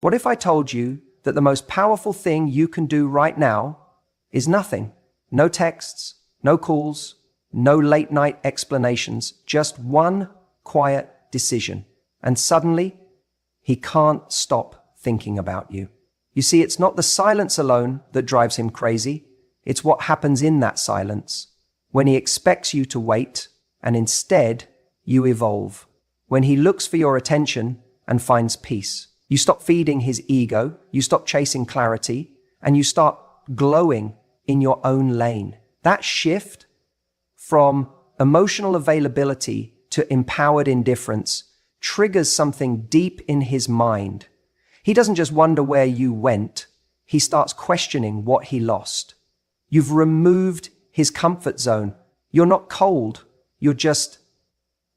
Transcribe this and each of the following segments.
What if I told you that the most powerful thing you can do right now is nothing? No texts, no calls, no late night explanations, just one quiet decision. And suddenly, he can't stop thinking about you. You see, it's not the silence alone that drives him crazy. It's what happens in that silence. When he expects you to wait, and instead, you evolve. When he looks for your attention and finds peace. You stop feeding his ego, you stop chasing clarity, and you start glowing in your own lane. That shift from emotional availability to empowered indifference triggers something deep in his mind. He doesn't just wonder where you went, he starts questioning what he lost. You've removed his comfort zone. You're not cold, you're just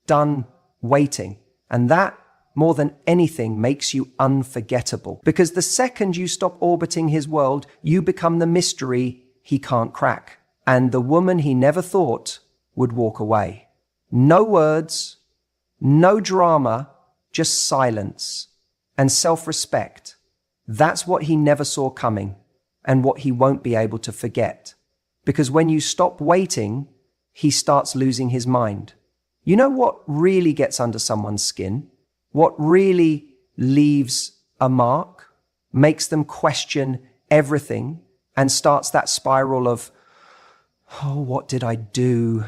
done waiting. And that, more than anything, makes you unforgettable. Because the second you stop orbiting his world, you become the mystery he can't crack. And the woman he never thought would walk away. No words, no drama, just silence and self-respect. That's what he never saw coming and what he won't be able to forget. Because when you stop waiting, he starts losing his mind. You know what really gets under someone's skin? What really leaves a mark, makes them question everything, and starts that spiral of, oh, what did I do?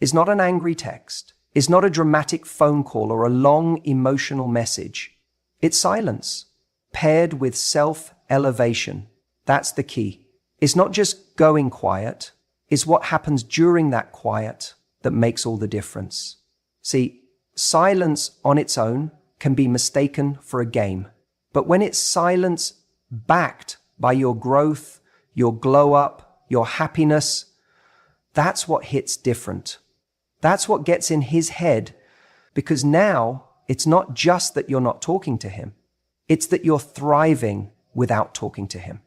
Is not an angry text. It's not a dramatic phone call or a long emotional message. It's silence, paired with self-elevation. That's the key. It's not just going quiet. It's what happens during that quiet that makes all the difference. See, silence on its own can be mistaken for a game. But when it's silence backed by your growth, your glow up, your happiness, that's what hits different. That's what gets in his head, because now it's not just that you're not talking to him. It's that you're thriving without talking to him.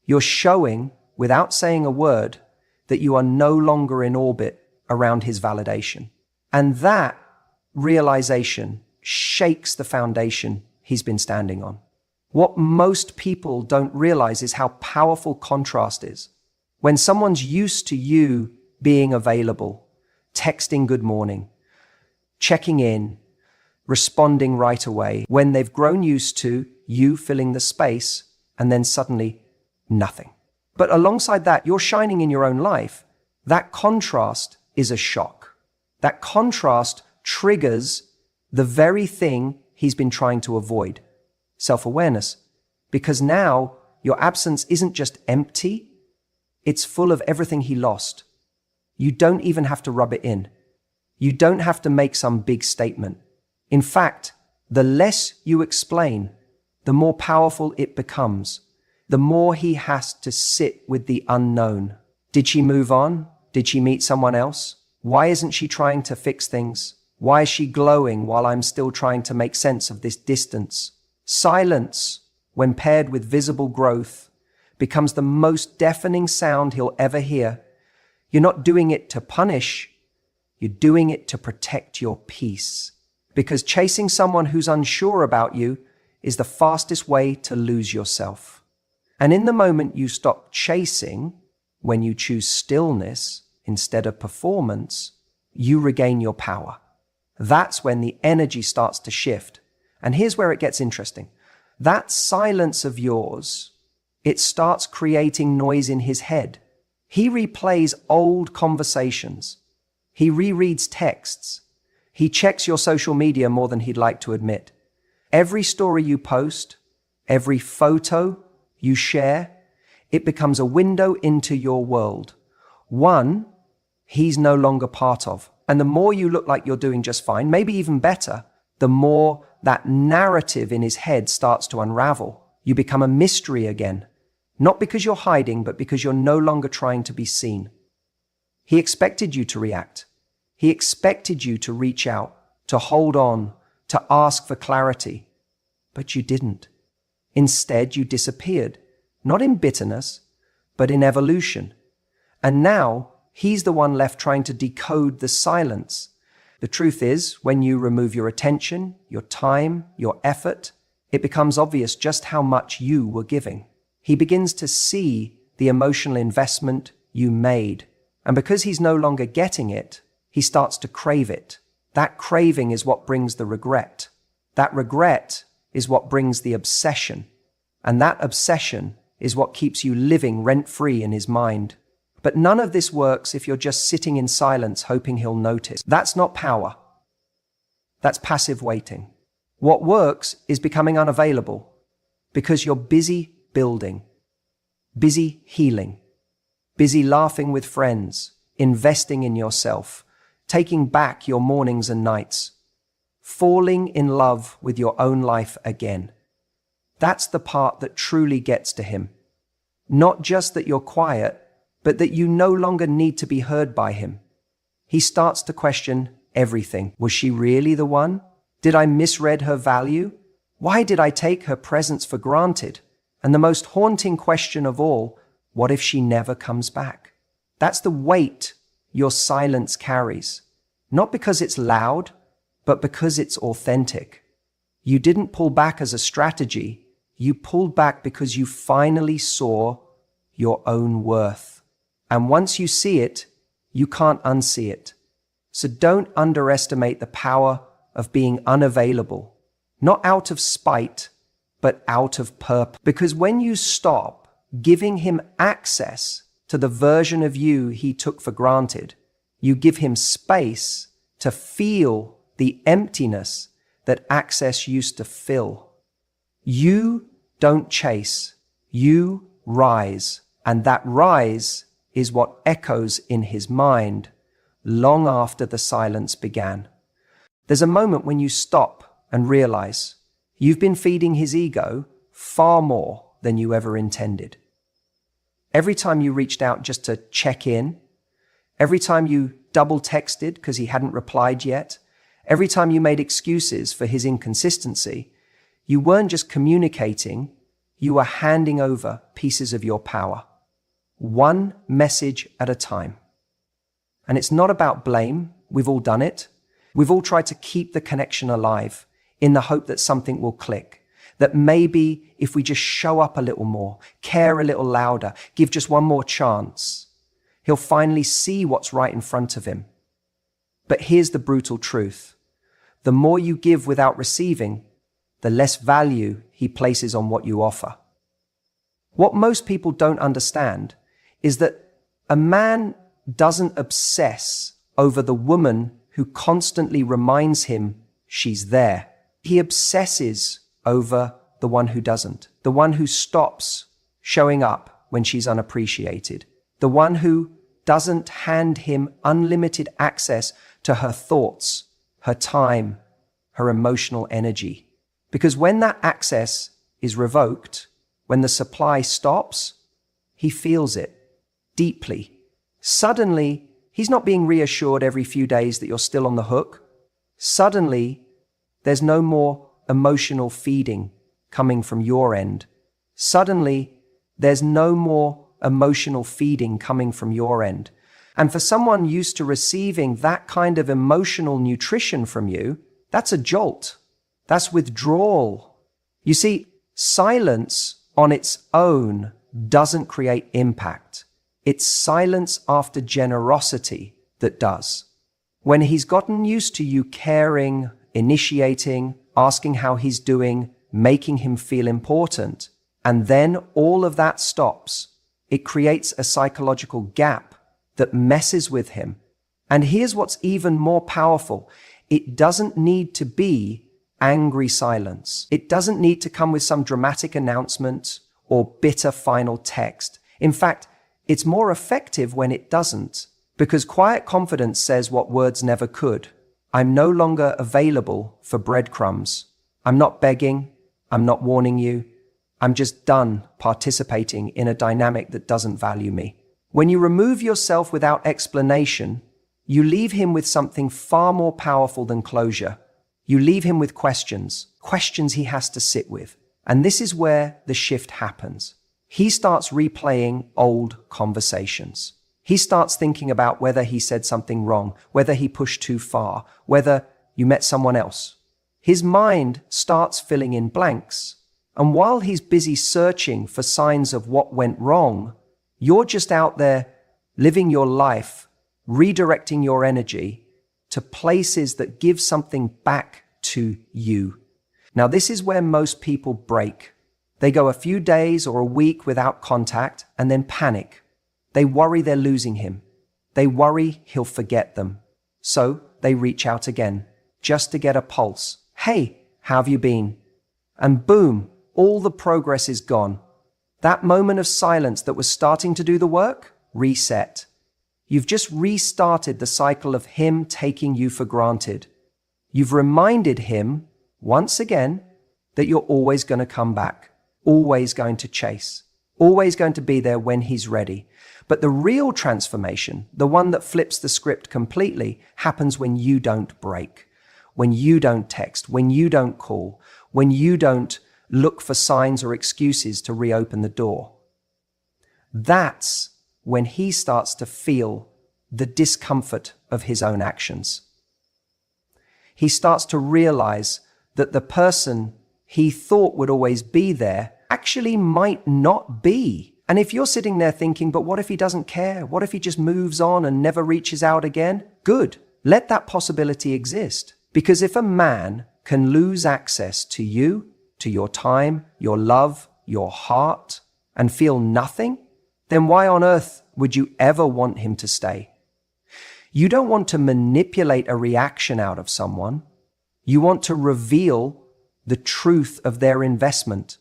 You're showing, without saying a word, that you are no longer in orbit around his validation. And that realization shakes the foundation he's been standing on. What most people don't realize is how powerful contrast is. When someone's used to you being available, texting good morning, checking in, responding right away, when they've grown used to you filling the space, and then suddenly nothing. But alongside that, you're shining in your own life. That contrast is a shock. That contrast triggers the very thing he's been trying to avoid, self-awareness. Because now your absence isn't just empty, it's full of everything he lost. You don't even have to rub it in. You don't have to make some big statement. In fact, the less you explain, the more powerful it becomes. The more he has to sit with the unknown. Did she move on? Did she meet someone else? Why isn't she trying to fix things? Why is she glowing while I'm still trying to make sense of this distance? Silence, when paired with visible growth, becomes the most deafening sound he'll ever hear. You're not doing it to punish, you're doing it to protect your peace. Because chasing someone who's unsure about you is the fastest way to lose yourself. And in the moment you stop chasing, when you choose stillness instead of performance, you regain your power. That's when the energy starts to shift. And here's where it gets interesting. That silence of yours, it starts creating noise in his head. He replays old conversations. He rereads texts. He checks your social media more than he'd like to admit. Every story you post, every photo you share, it becomes a window into your world. One he's no longer part of. And the more you look like you're doing just fine, maybe even better, the more that narrative in his head starts to unravel. You become a mystery again. Not because you're hiding, but because you're no longer trying to be seen. He expected you to react. He expected you to reach out, to hold on, to ask for clarity. But you didn't. Instead, you disappeared. Not in bitterness, but in evolution. And now, he's the one left trying to decode the silence. The truth is, when you remove your attention, your time, your effort, it becomes obvious just how much you were giving. He begins to see the emotional investment you made. And because he's no longer getting it, he starts to crave it. That craving is what brings the regret. That regret is what brings the obsession. And that obsession is what keeps you living rent-free in his mind. But none of this works if you're just sitting in silence hoping he'll notice. That's not power. That's passive waiting. What works is becoming unavailable because you're busy building, busy healing, busy laughing with friends, investing in yourself, taking back your mornings and nights, falling in love with your own life again. That's the part that truly gets to him. Not just that you're quiet, but that you no longer need to be heard by him. He starts to question everything. Was she really the one? Did I misread her value? Why did I take her presence for granted? And the most haunting question of all, what if she never comes back? That's the weight your silence carries. Not because it's loud, but because it's authentic. You didn't pull back as a strategy. You pulled back because you finally saw your own worth. And once you see it, you can't unsee it. So don't underestimate the power of being unavailable, not out of spite, but out of purpose. Because when you stop giving him access to the version of you he took for granted, you give him space to feel the emptiness that access used to fill. You don't chase, you rise, and that rise is what echoes in his mind long after the silence began. There's a moment when you stop and realize you've been feeding his ego far more than you ever intended. Every time you reached out just to check in, every time you double texted because he hadn't replied yet, every time you made excuses for his inconsistency, you weren't just communicating, you were handing over pieces of your power. One message at a time. And it's not about blame. We've all done it. We've all tried to keep the connection alive in the hope that something will click. That maybe if we just show up a little more, care a little louder, give just one more chance, he'll finally see what's right in front of him. But here's the brutal truth. The more you give without receiving, the less value he places on what you offer. What most people don't understand is that a man doesn't obsess over the woman who constantly reminds him she's there. He obsesses over the one who doesn't, the one who stops showing up when she's unappreciated, the one who doesn't hand him unlimited access to her thoughts, her time, her emotional energy. Because when that access is revoked, when the supply stops, he feels it deeply. Suddenly, he's not being reassured every few days that you're still on the hook. Suddenly, there's no more emotional feeding coming from your end. Suddenly, there's no more emotional feeding coming from your end. And for someone used to receiving that kind of emotional nutrition from you, that's a jolt. That's withdrawal. You see, silence on its own doesn't create impact. It's silence after generosity that does. When he's gotten used to you caring, initiating, asking how he's doing, making him feel important, and then all of that stops, it creates a psychological gap that messes with him. And here's what's even more powerful. It doesn't need to be angry silence. It doesn't need to come with some dramatic announcement or bitter final text. In fact, it's more effective when it doesn't, because quiet confidence says what words never could. I'm no longer available for breadcrumbs. I'm not begging. I'm not warning you. I'm just done participating in a dynamic that doesn't value me. When you remove yourself without explanation, you leave him with something far more powerful than closure. You leave him with questions he has to sit with. And this is where the shift happens. He starts replaying old conversations. He starts thinking about whether he said something wrong, whether he pushed too far, whether you met someone else. his mind starts filling in blanks. And while he's busy searching for signs of what went wrong, you're just out there living your life, redirecting your energy to places that give something back to you. Now, this is where most people break. They go a few days or a week without contact and then panic. They worry they're losing him. They worry he'll forget them. So they reach out again, just to get a pulse. Hey, how have you been? And boom, all the progress is gone. That moment of silence that was starting to do the work, reset. You've just restarted the cycle of him taking you for granted. You've reminded him, once again, that you're always going to come back, always going to chase, always going to be there when he's ready. But the real transformation, the one that flips the script completely, happens when you don't break, when you don't text, when you don't call, when you don't look for signs or excuses to reopen the door. That's when he starts to feel the discomfort of his own actions. He starts to realize that the person he thought would always be there actually might not be. And if you're sitting there thinking, but what if he doesn't care? What if he just moves on and never reaches out again? Good. Let that possibility exist. Because if a man can lose access to you, to your time, your love, your heart, and feel nothing, then why on earth would you ever want him to stay? You don't want to manipulate a reaction out of someone. You want to reveal the truth of their investment.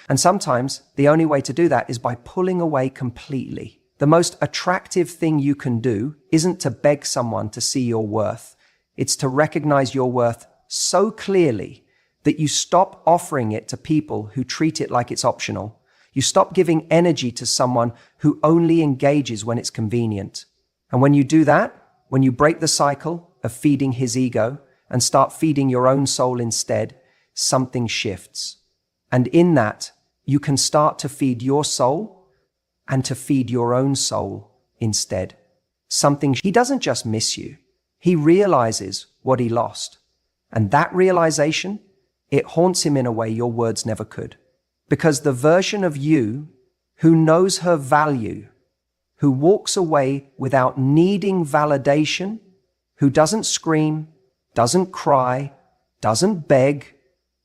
And sometimes the only way to do that is by pulling away completely. The most attractive thing you can do isn't to beg someone to see your worth. It's to recognize your worth so clearly that you stop offering it to people who treat it like it's optional. You stop giving energy to someone who only engages when it's convenient. And when you do that, when you break the cycle of feeding his ego and start feeding your own soul instead, something shifts. And in that, you can start to feed your soul and to feed your own soul instead. He doesn't just miss you. He realizes what he lost. And that realization, it haunts him in a way your words never could. Because the version of you who knows her value, who walks away without needing validation, who doesn't scream, doesn't cry, doesn't beg,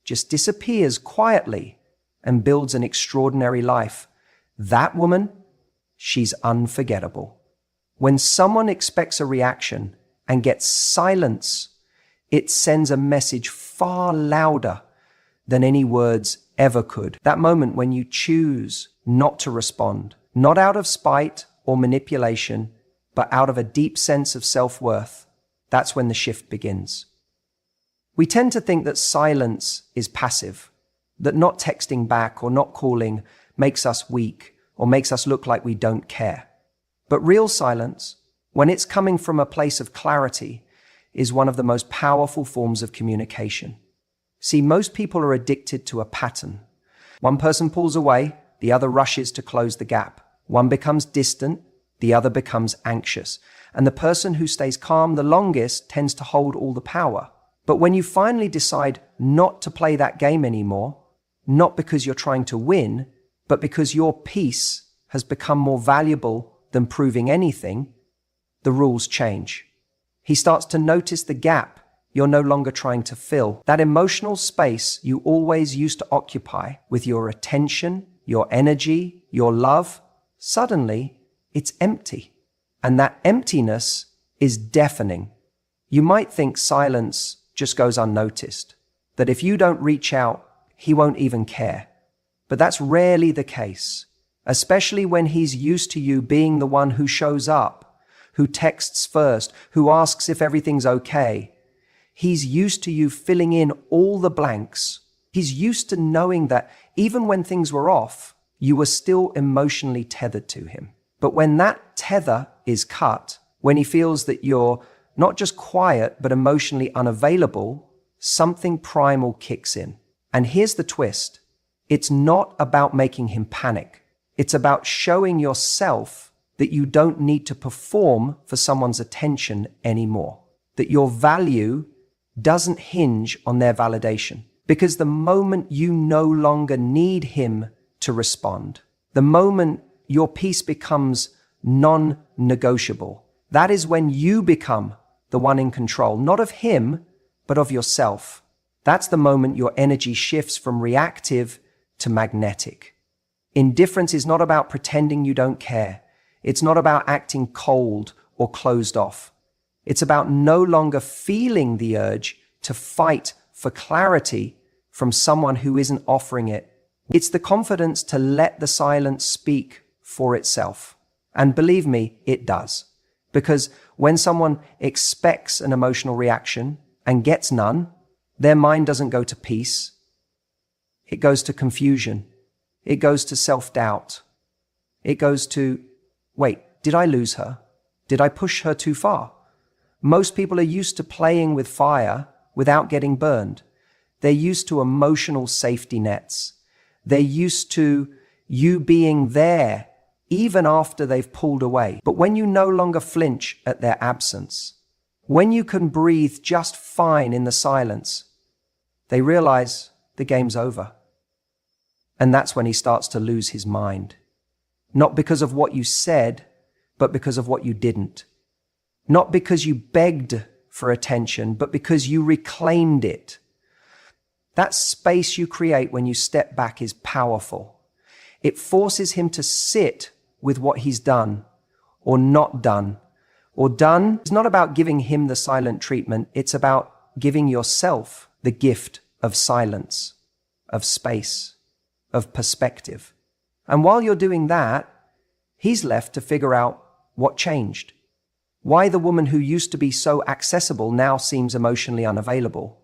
just disappears quietly and builds an extraordinary life. That woman, she's unforgettable. When someone expects a reaction and gets silence, it sends a message far louder than any words ever could. That moment when you choose not to respond, not out of spite or manipulation, but out of a deep sense of self-worth, that's when the shift begins. We tend to think that silence is passive, that not texting back or not calling makes us weak or makes us look like we don't care. But real silence, when it's coming from a place of clarity, is one of the most powerful forms of communication. See, most people are addicted to a pattern. One person pulls away, the other rushes to close the gap. One becomes distant, the other becomes anxious. And the person who stays calm the longest tends to hold all the power. But when you finally decide not to play that game anymore, not because you're trying to win, but because your peace has become more valuable than proving anything, the rules change. He starts to notice the gap you're no longer trying to fill. That emotional space you always used to occupy with your attention, your energy, your love, suddenly it's empty. And that emptiness is deafening. You might think silence just goes unnoticed, that if you don't reach out, he won't even care. But that's rarely the case, especially when he's used to you being the one who shows up, who texts first, who asks if everything's okay. He's used to you filling in all the blanks. He's used to knowing that even when things were off, you were still emotionally tethered to him. But when that tether is cut, when he feels that you're not just quiet, but emotionally unavailable, something primal kicks in. And here's the twist. It's not about making him panic. It's about showing yourself that you don't need to perform for someone's attention anymore. That your value doesn't hinge on their validation. Because the moment you no longer need him to respond, the moment your peace becomes non-negotiable, that is when you become the one in control, not of him, but of yourself. That's the moment your energy shifts from reactive to magnetic. Indifference is not about pretending you don't care. It's not about acting cold or closed off. It's about no longer feeling the urge to fight for clarity from someone who isn't offering it. It's the confidence to let the silence speak for itself. And believe me, it does. Because when someone expects an emotional reaction and gets none, their mind doesn't go to peace. It goes to confusion. It goes to self-doubt. It goes to, wait, did I lose her? Did I push her too far? Most people are used to playing with fire without getting burned. They're used to emotional safety nets. They're used to you being there even after they've pulled away. But when you no longer flinch at their absence, when you can breathe just fine in the silence, they realize the game's over. And that's when he starts to lose his mind. Not because of what you said, but because of what you didn't. Not because you begged for attention, but because you reclaimed it. That space you create when you step back is powerful. It forces him to sit with what he's done or not done. Or done is not about giving him the silent treatment. It's about giving yourself the gift of silence, of space, of perspective. And while you're doing that, he's left to figure out what changed. Why the woman who used to be so accessible now seems emotionally unavailable.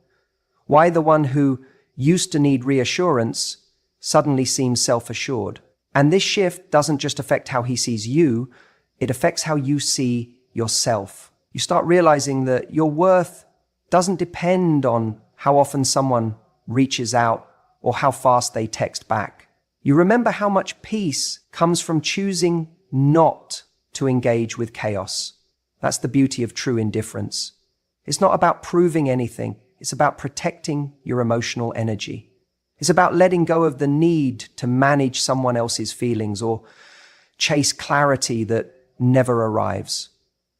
Why the one who used to need reassurance suddenly seems self-assured. And this shift doesn't just affect how he sees you, it affects how you see yourself. You start realizing that your worth doesn't depend on how often someone reaches out or how fast they text back. You remember how much peace comes from choosing not to engage with chaos. That's the beauty of true indifference. It's not about proving anything. It's about protecting your emotional energy. It's about letting go of the need to manage someone else's feelings or chase clarity that never arrives.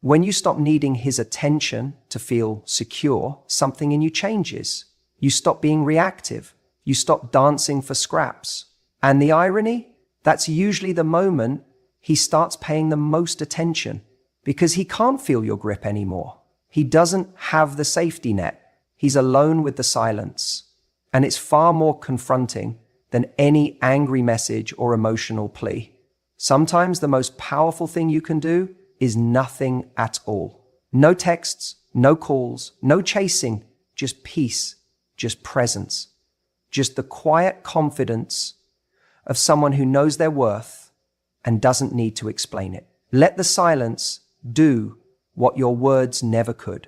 When you stop needing his attention to feel secure, something in you changes. You stop being reactive. You stop dancing for scraps. And the irony? That's usually the moment he starts paying the most attention because he can't feel your grip anymore. He doesn't have the safety net. He's alone with the silence. And it's far more confronting than any angry message or emotional plea. Sometimes the most powerful thing you can do is nothing at all. No texts, no calls, no chasing, just peace, just presence, just the quiet confidence of someone who knows their worth and doesn't need to explain it. Let the silence do what your words never could.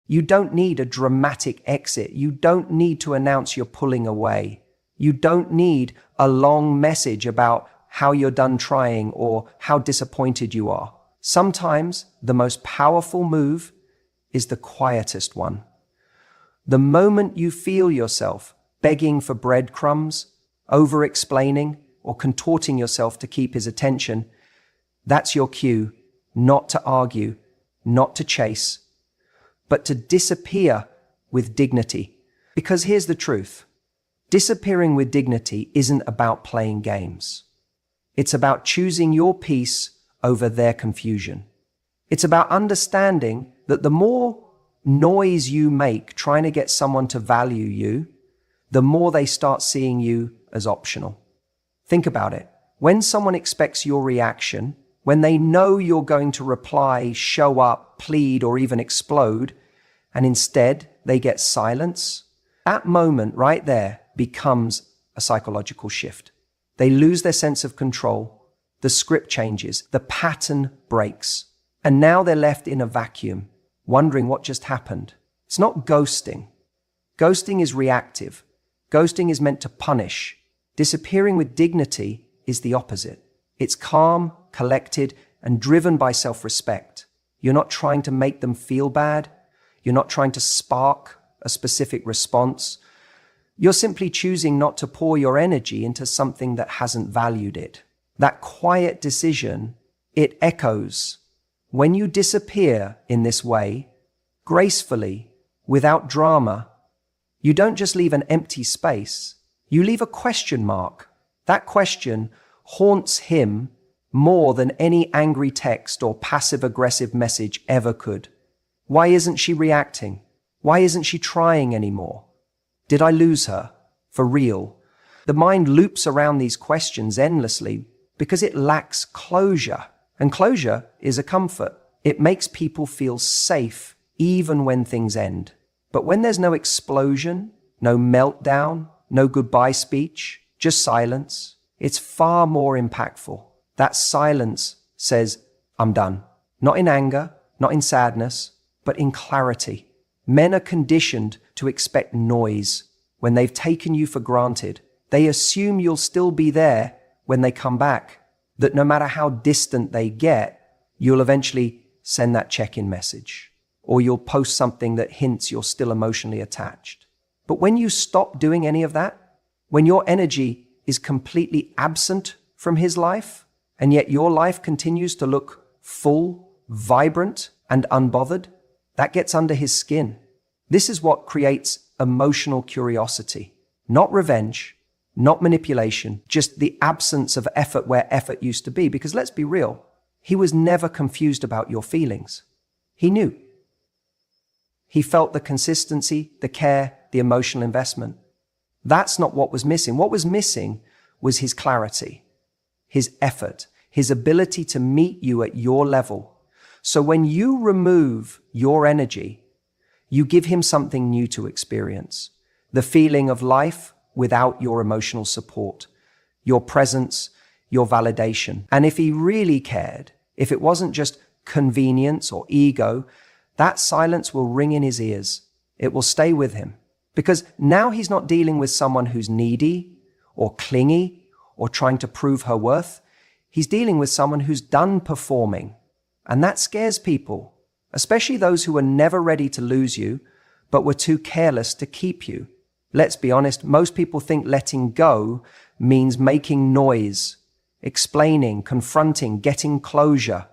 You don't need a dramatic exit. You don't need to announce you're pulling away. You don't need a long message about how you're done trying or how disappointed you are. Sometimes the most powerful move is the quietest one. The moment you feel yourself begging for breadcrumbs, over-explaining, or contorting yourself to keep his attention, that's your cue not to argue, not to chase, but to disappear with dignity. Because here's the truth. Disappearing with dignity isn't about playing games. It's about choosing your peace over their confusion. It's about understanding that the more noise you make trying to get someone to value you, the more they start seeing you as optional. Think about it. When someone expects your reaction, when they know you're going to reply, show up, plead, or even explode, and instead they get silence, that moment right there becomes a psychological shift. They lose their sense of control, the script changes, the pattern breaks, and now they're left in a vacuum, wondering what just happened. It's not ghosting. Ghosting is reactive. Ghosting is meant to punish. Disappearing with dignity is the opposite. It's calm, collected, and driven by self-respect. You're not trying to make them feel bad. You're not trying to spark a specific response. You're simply choosing not to pour your energy into something that hasn't valued it. That quiet decision, it echoes. When you disappear in this way, gracefully, without drama, you don't just leave an empty space, you leave a question mark. That question haunts him more than any angry text or passive-aggressive message ever could. Why isn't she reacting? Why isn't she trying anymore? Did I lose her? For real? The mind loops around these questions endlessly because it lacks closure. And closure is a comfort. It makes people feel safe even when things end. But when there's no explosion, no meltdown, no goodbye speech, just silence, it's far more impactful. That silence says, I'm done. Not in anger, not in sadness, but in clarity. Men are conditioned to expect noise. When they've taken you for granted, they assume you'll still be there when they come back, that no matter how distant they get, you'll eventually send that check-in message, or you'll post something that hints you're still emotionally attached. But when you stop doing any of that, when your energy is completely absent from his life, and yet your life continues to look full, vibrant, and unbothered, that gets under his skin. This is what creates emotional curiosity. Not revenge, not manipulation, just the absence of effort where effort used to be. Because let's be real, he was never confused about your feelings. He knew. He felt the consistency, the care, the emotional investment. That's not what was missing. What was missing was his clarity, his effort, his ability to meet you at your level. So when you remove your energy, you give him something new to experience. The feeling of life without your emotional support, your presence, your validation. And if he really cared, if it wasn't just convenience or ego, that silence will ring in his ears. It will stay with him. Because now he's not dealing with someone who's needy or clingy or trying to prove her worth. He's dealing with someone who's done performing. And that scares people, especially those who were never ready to lose you, but were too careless to keep you. Let's be honest, most people think letting go means making noise, explaining, confronting, getting closure.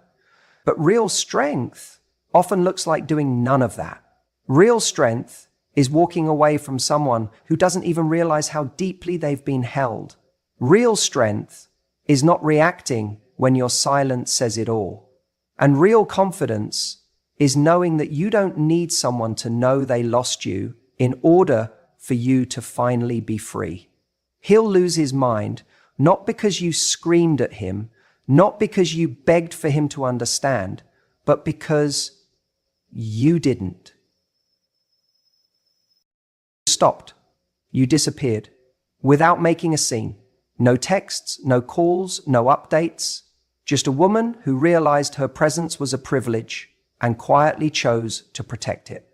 But real strength often looks like doing none of that. Real strength is walking away from someone who doesn't even realize how deeply they've been held. Real strength is not reacting when your silence says it all. And real confidence is knowing that you don't need someone to know they lost you in order for you to finally be free. He'll lose his mind, not because you screamed at him, not because you begged for him to understand, but because you didn't. You stopped. You disappeared without making a scene. No texts, no calls, no updates. Just a woman who realized her presence was a privilege and quietly chose to protect it.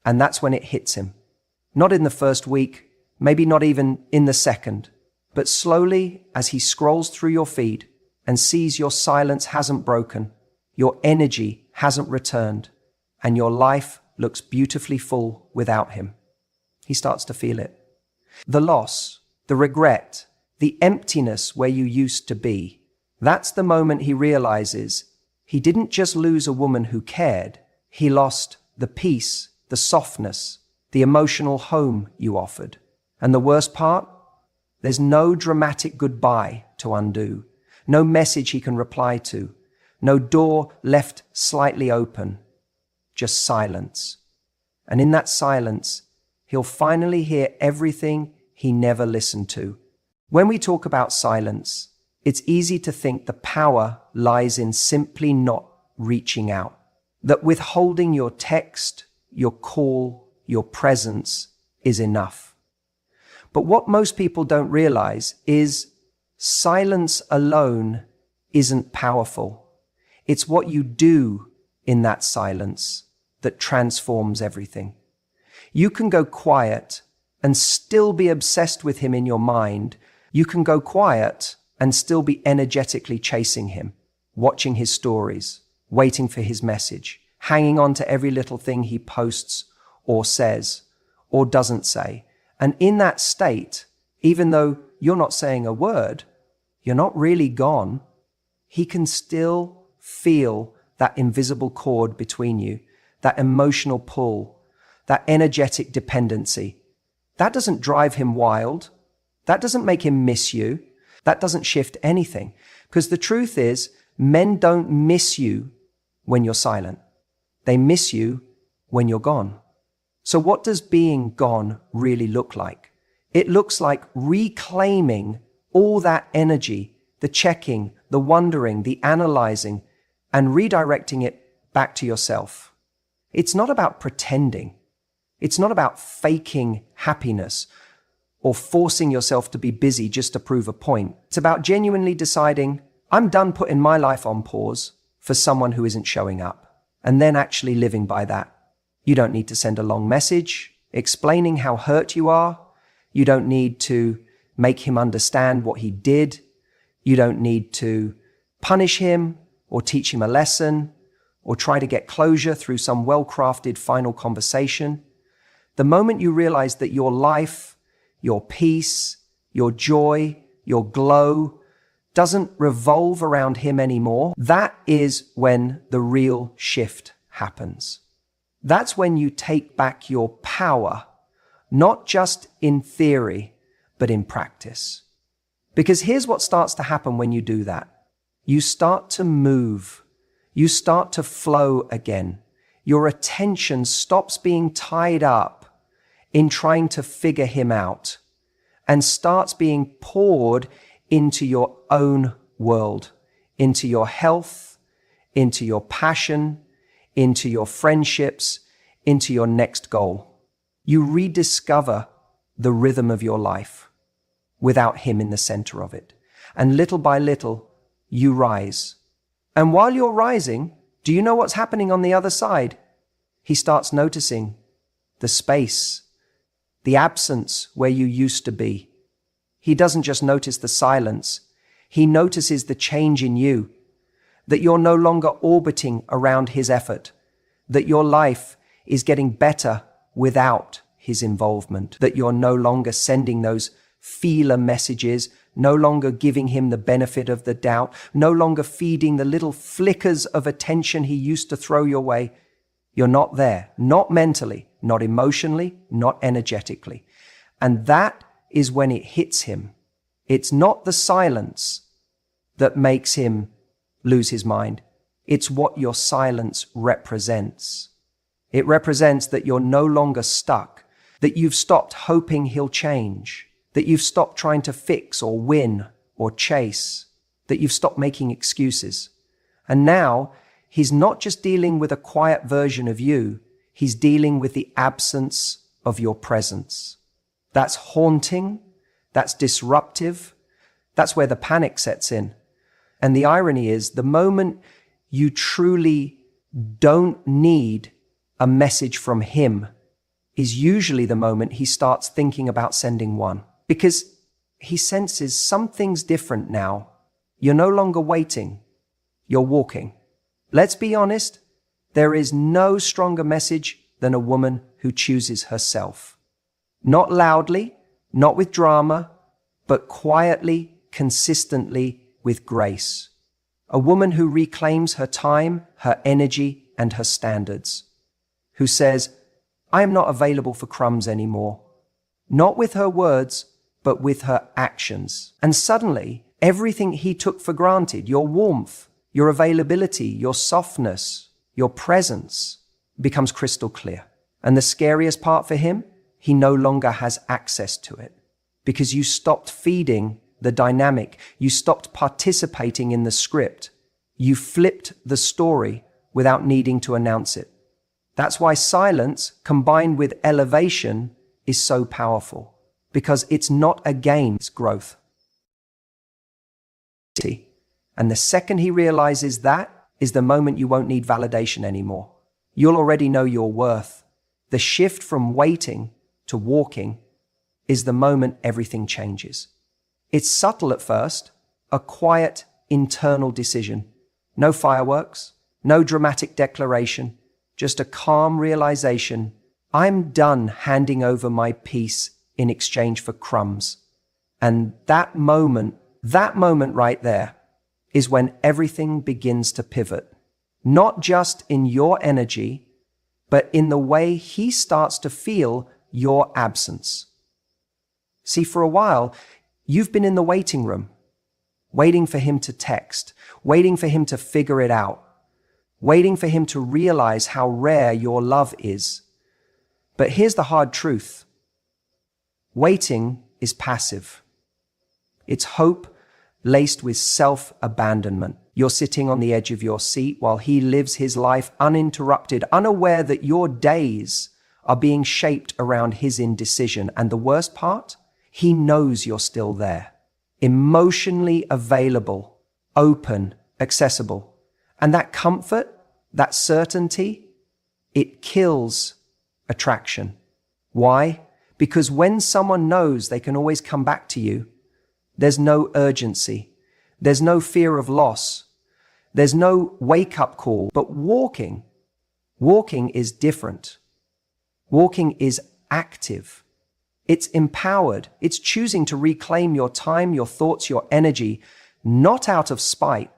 And that's when it hits him. Not in the first week, maybe not even in the second, but slowly as he scrolls through your feed and sees your silence hasn't broken, your energy hasn't returned, and your life looks beautifully full without him. He starts to feel it. The loss, the regret, the emptiness where you used to be. That's the moment he realizes he didn't just lose a woman who cared, he lost the peace, the softness, the emotional home you offered. And the worst part? There's no dramatic goodbye to undo, no message he can reply to, no door left slightly open, just silence. And in that silence, he'll finally hear everything he never listened to. When we talk about silence, it's easy to think the power lies in simply not reaching out, that withholding your text, your call, your presence is enough. But what most people don't realize is silence alone isn't powerful. It's what you do in that silence that transforms everything. You can go quiet and still be obsessed with him in your mind. You can go quiet and still be energetically chasing him, watching his stories, waiting for his message, hanging on to every little thing he posts or says, or doesn't say. And in that state, even though you're not saying a word, you're not really gone. He can still feel that invisible cord between you, that emotional pull, that energetic dependency. That doesn't drive him wild. That doesn't make him miss you. That doesn't shift anything. Because the truth is, men don't miss you when you're silent. They miss you when you're gone. So what does being gone really look like? It looks like reclaiming all that energy, the checking, the wondering, the analyzing, and redirecting it back to yourself. It's not about pretending. It's not about faking happiness or forcing yourself to be busy just to prove a point. It's about genuinely deciding, I'm done putting my life on pause for someone who isn't showing up, and then actually living by that. You don't need to send a long message explaining how hurt you are. You don't need to make him understand what he did. You don't need to punish him or teach him a lesson or try to get closure through some well-crafted final conversation. The moment you realize that your life, your peace, your joy, your glow doesn't revolve around him anymore, that is when the real shift happens. That's when you take back your power, not just in theory, but in practice. Because here's what starts to happen when you do that. You start to move. You start to flow again. Your attention stops being tied up in trying to figure him out and starts being poured into your own world, into your health, into your passion, into your friendships, into your next goal. You rediscover the rhythm of your life without him in the center of it. And little by little, you rise. And while you're rising, do you know what's happening on the other side? He starts noticing the space, the absence where you used to be. He doesn't just notice the silence. He notices the change in you, that you're no longer orbiting around his effort, that your life is getting better without his involvement, that you're no longer sending those feeler messages, no longer giving him the benefit of the doubt, no longer feeding the little flickers of attention he used to throw your way. You're not there, not mentally, not emotionally, not energetically. And that is when it hits him. It's not the silence that makes him lose his mind. It's what your silence represents. It represents that you're no longer stuck, that you've stopped hoping he'll change, that you've stopped trying to fix or win or chase, that you've stopped making excuses. And now he's not just dealing with a quiet version of you, he's dealing with the absence of your presence. That's haunting, that's disruptive, that's where the panic sets in. And the irony is, the moment you truly don't need a message from him is usually the moment he starts thinking about sending one. Because he senses something's different now. You're no longer waiting, you're walking. Let's be honest, there is no stronger message than a woman who chooses herself. Not loudly, not with drama, but quietly, consistently, with grace. A woman who reclaims her time, her energy, and her standards. Who says, I am not available for crumbs anymore. Not with her words, but with her actions. And suddenly, everything he took for granted, your warmth, your availability, your softness, your presence, becomes crystal clear. And the scariest part for him, he no longer has access to it. Because you stopped feeding the dynamic. You stopped participating in the script. You flipped the story without needing to announce it. That's why silence combined with elevation is so powerful. Because it's not a game, it's growth. And the second he realizes that is the moment you won't need validation anymore. You'll already know your worth. The shift from waiting to walking is the moment everything changes. It's subtle at first, a quiet internal decision. No fireworks, no dramatic declaration, just a calm realization I'm done handing over my peace in exchange for crumbs. And that moment right there is when everything begins to pivot. Not just in your energy, but in the way he starts to feel your absence. See, for a while, you've been in the waiting room, waiting for him to text, waiting for him to figure it out, waiting for him to realize how rare your love is. But here's the hard truth. Waiting is passive. It's hope laced with self-abandonment. You're sitting on the edge of your seat while he lives his life uninterrupted, unaware that your days are being shaped around his indecision. And the worst part? He knows you're still there, emotionally available, open, accessible. And that comfort, that certainty, it kills attraction. Why? Because when someone knows they can always come back to you, there's no urgency. There's no fear of loss. There's no wake-up call. But walking is different. Walking is active. It's empowered. It's choosing to reclaim your time, your thoughts, your energy, not out of spite,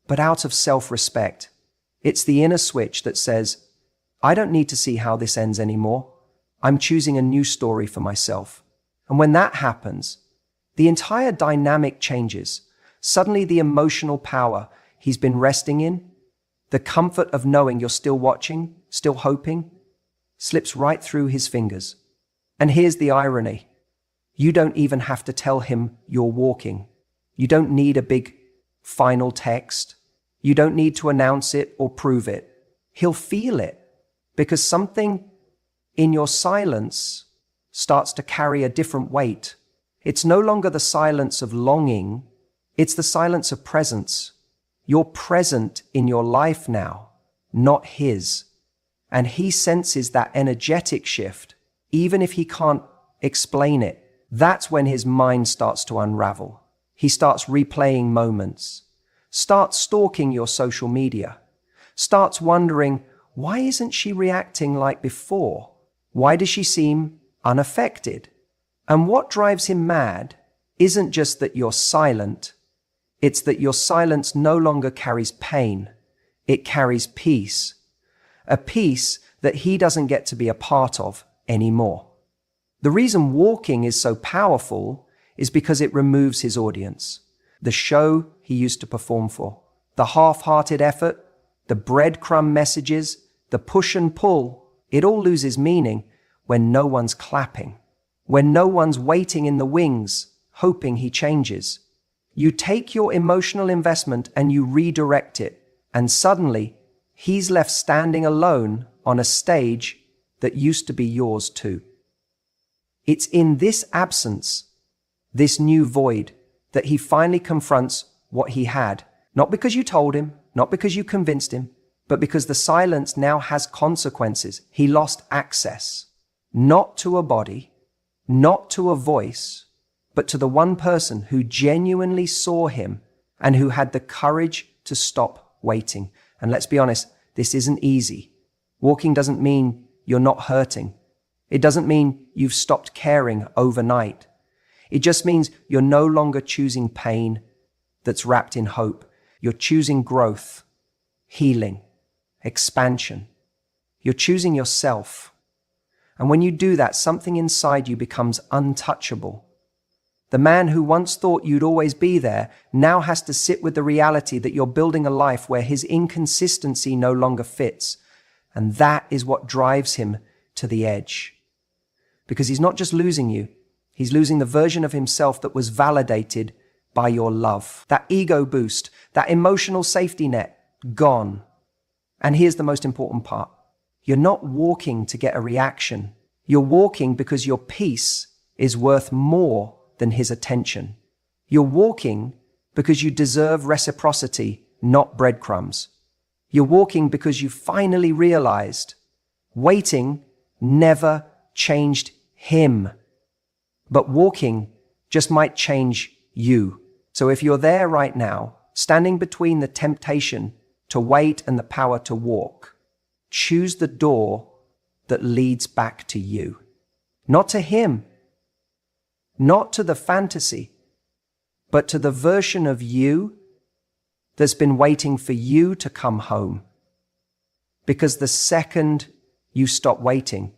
but out of self-respect. It's the inner switch that says, I don't need to see how this ends anymore. I'm choosing a new story for myself. And when that happens, the entire dynamic changes. Suddenly the emotional power he's been resting in, the comfort of knowing you're still watching, still hoping, slips right through his fingers. And here's the irony. You don't even have to tell him you're walking. You don't need a big final text. You don't need to announce it or prove it. He'll feel it because something in your silence starts to carry a different weight. It's no longer the silence of longing. It's the silence of presence. You're present in your life now, not his. And he senses that energetic shift, even if he can't explain it. That's when his mind starts to unravel. He starts replaying moments, starts stalking your social media, starts wondering, why isn't she reacting like before? Why does she seem unaffected? And what drives him mad isn't just that you're silent, it's that your silence no longer carries pain. It carries peace. A peace that he doesn't get to be a part of anymore. The reason walking is so powerful is because it removes his audience, the show he used to perform for, the half-hearted effort, the breadcrumb messages, the push and pull. It all loses meaning when no one's clapping, when no one's waiting in the wings, hoping he changes. You take your emotional investment and you redirect it, and suddenly he's left standing alone on a stage that used to be yours too. It's in this absence, this new void, that he finally confronts what he had. Not because you told him, not because you convinced him, but because the silence now has consequences. He lost access, not to a body, not to a voice, but to the one person who genuinely saw him and who had the courage to stop waiting. And let's be honest, this isn't easy. Walking doesn't mean you're not hurting. It doesn't mean you've stopped caring overnight. It just means you're no longer choosing pain that's wrapped in hope. You're choosing growth, healing, expansion. You're choosing yourself. And when you do that, something inside you becomes untouchable. The man who once thought you'd always be there now has to sit with the reality that you're building a life where his inconsistency no longer fits. And that is what drives him to the edge. Because he's not just losing you, he's losing the version of himself that was validated by your love. That ego boost, that emotional safety net, gone. And here's the most important part. You're not walking to get a reaction. You're walking because your peace is worth more than his attention. You're walking because you deserve reciprocity, not breadcrumbs. You're walking because you finally realized waiting never changed him, but walking just might change you. So if you're there right now, standing between the temptation to wait and the power to walk, choose the door that leads back to you. Not to him, not to the fantasy, but to the version of you that's been waiting for you to come home. Because the second you stop waiting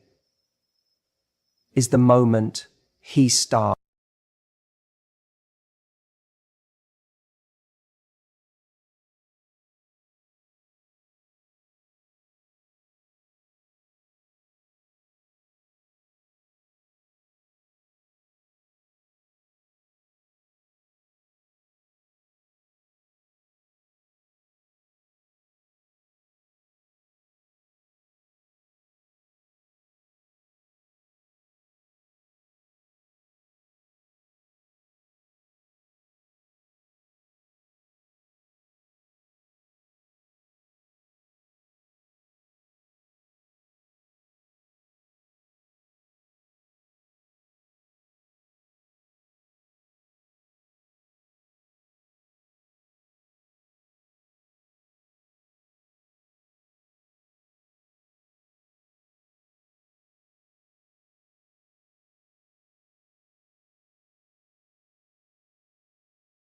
is the moment he starts.